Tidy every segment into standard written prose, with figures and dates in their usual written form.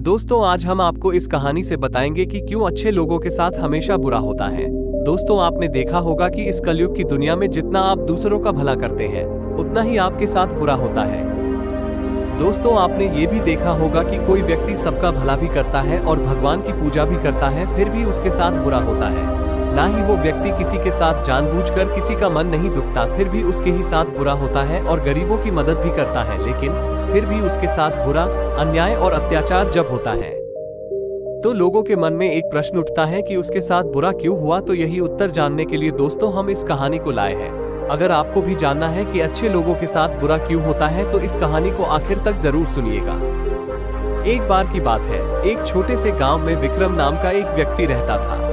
दोस्तों आज हम आपको इस कहानी से बताएंगे कि क्यों अच्छे लोगों के साथ हमेशा बुरा होता है। दोस्तों आपने देखा होगा कि इस कलयुग की दुनिया में जितना आप दूसरों का भला करते हैं उतना ही आपके साथ बुरा होता है। दोस्तों आपने ये भी देखा होगा कि कोई व्यक्ति सबका भला भी करता है और भगवान की पूजा भी करता है, फिर भी उसके साथ बुरा होता है। ना ही वो व्यक्ति किसी के साथ जानबूझकर किसी का मन नहीं दुखता, फिर भी उसके ही साथ बुरा होता है और गरीबों की मदद भी करता है, लेकिन फिर भी उसके साथ बुरा, अन्याय और अत्याचार जब होता है तो लोगों के मन में एक प्रश्न उठता है कि उसके साथ बुरा क्यों हुआ। तो यही उत्तर जानने के लिए दोस्तों हम इस कहानी को लाए हैं। अगर आपको भी जानना है कि अच्छे लोगों के साथ बुरा क्यों होता है तो इस कहानी को आखिर तक जरूर सुनिएगा। एक बार की बात है, एक छोटे से गांव में विक्रम नाम का एक व्यक्ति रहता था।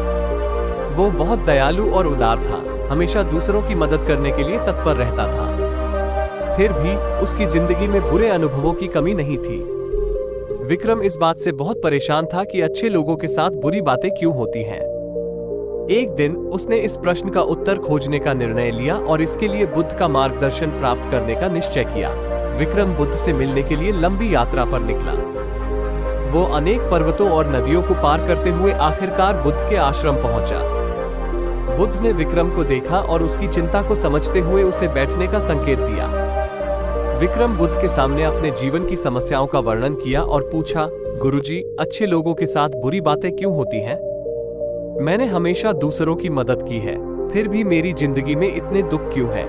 वो बहुत दयालु और उदार था, हमेशा दूसरों की मदद करने के लिए तत्पर रहता था। फिर भी उसकी जिंदगी में बुरे अनुभवों की कमी नहीं थी। विक्रम इस बात से बहुत परेशान था कि अच्छे लोगों के साथ बुरी बातें क्यों होती हैं। एक दिन उसने इस प्रश्न का उत्तर खोजने का निर्णय लिया और इसके लिए बुद्ध का मार्गदर्शन प्राप्त करने का निश्चय किया। विक्रम बुद्ध से मिलने के लिए लंबी यात्रा पर निकला। वो अनेक पर्वतों और नदियों को पार करते हुए आखिरकार बुद्ध के आश्रम पहुंचा। बुद्ध ने विक्रम को देखा और उसकी चिंता को समझते हुए उसे बैठने का संकेत दिया। विक्रम बुद्ध के सामने अपने जीवन की समस्याओं का वर्णन किया और पूछा, गुरुजी, अच्छे लोगों के साथ बुरी बातें क्यों होती हैं? मैंने हमेशा दूसरों की मदद की है, फिर भी मेरी जिंदगी में इतने दुख क्यों हैं?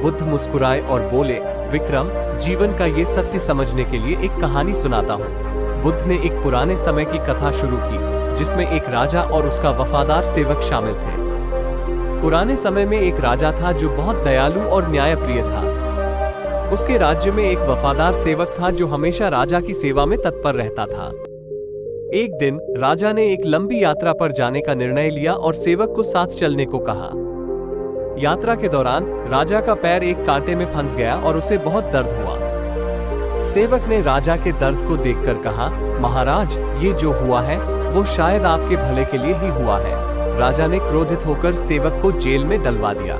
बुद्ध मुस्कुराए और बोले, विक्रम, जीवन का ये सत्य समझने के लिए एक कहानी सुनाता हूँ। बुद्ध ने एक पुराने समय की कथा शुरू की, जिसमें एक राजा और उसका वफादार सेवक शामिल थे। पुराने समय में एक राजा था जो बहुत दयालु और न्यायप्रिय था। उसके राज्य में एक वफादार सेवक था जो हमेशा राजा की सेवा में तत्पर रहता था। एक दिन राजा ने एक लंबी यात्रा पर जाने का निर्णय लिया और सेवक को साथ चलने को कहा। यात्रा के दौरान राजा का पैर एक कांटे में फंस गया और उसे बहुत दर्द हुआ। सेवक ने राजा के दर्द को देखकर कहा, महाराज, ये जो हुआ है वो शायद आपके भले के लिए ही हुआ है। राजा ने क्रोधित होकर सेवक को जेल में डलवा दिया।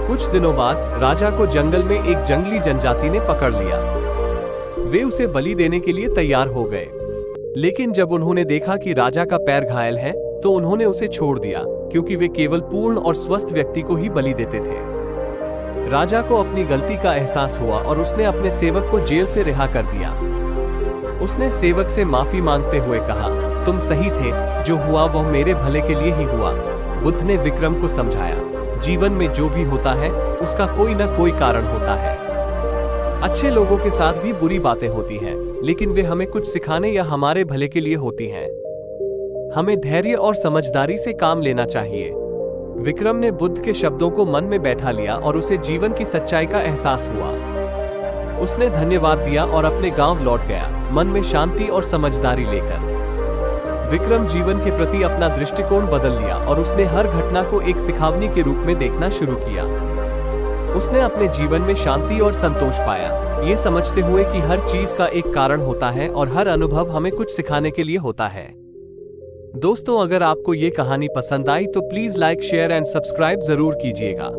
कुछ दिनों बाद राजा को जंगल में एक जंगली जनजाति ने पकड़ लिया। वे उसे बलि देने के लिए तैयार हो गए, लेकिन जब उन्होंने देखा कि राजा का पैर घायल है तो उन्होंने उसे छोड़ दिया, क्योंकि वे केवल पूर्ण और स्वस्थ व्यक्ति को ही बलि देते थे। राजा को अपनी गलती का एहसास हुआ और उसने अपने सेवक को जेल से रिहा कर दिया। उसने सेवक से माफी मांगते हुए कहा, तुम सही थे, जो हुआ वह मेरे भले के लिए ही हुआ। बुद्ध ने विक्रम को समझाया, जीवन में जो भी होता है उसका कोई न कोई कारण होता है। अच्छे लोगों के साथ भी बुरी बातें होती हैं, लेकिन वे हमें कुछ सिखाने या हमारे भले के लिए होती हैं। हमें धैर्य और समझदारी से काम लेना चाहिए। विक्रम ने बुद्ध के शब्दों को मन में बैठा लिया और उसे जीवन की सच्चाई का एहसास हुआ। उसने धन्यवाद दिया और अपने गांव लौट गया, मन में शांति और समझदारी लेकर। विक्रम जीवन के प्रति अपना दृष्टिकोण बदल लिया और उसने हर घटना को एक सिखावनी के रूप में देखना शुरू किया। उसने अपने जीवन में शांति और संतोष पाया, ये समझते हुए कि हर चीज का एक कारण होता है और हर अनुभव हमें कुछ सिखाने के लिए होता है। दोस्तों अगर आपको ये कहानी पसंद आई तो please like, share and subscribe जरूर कीजिएगा।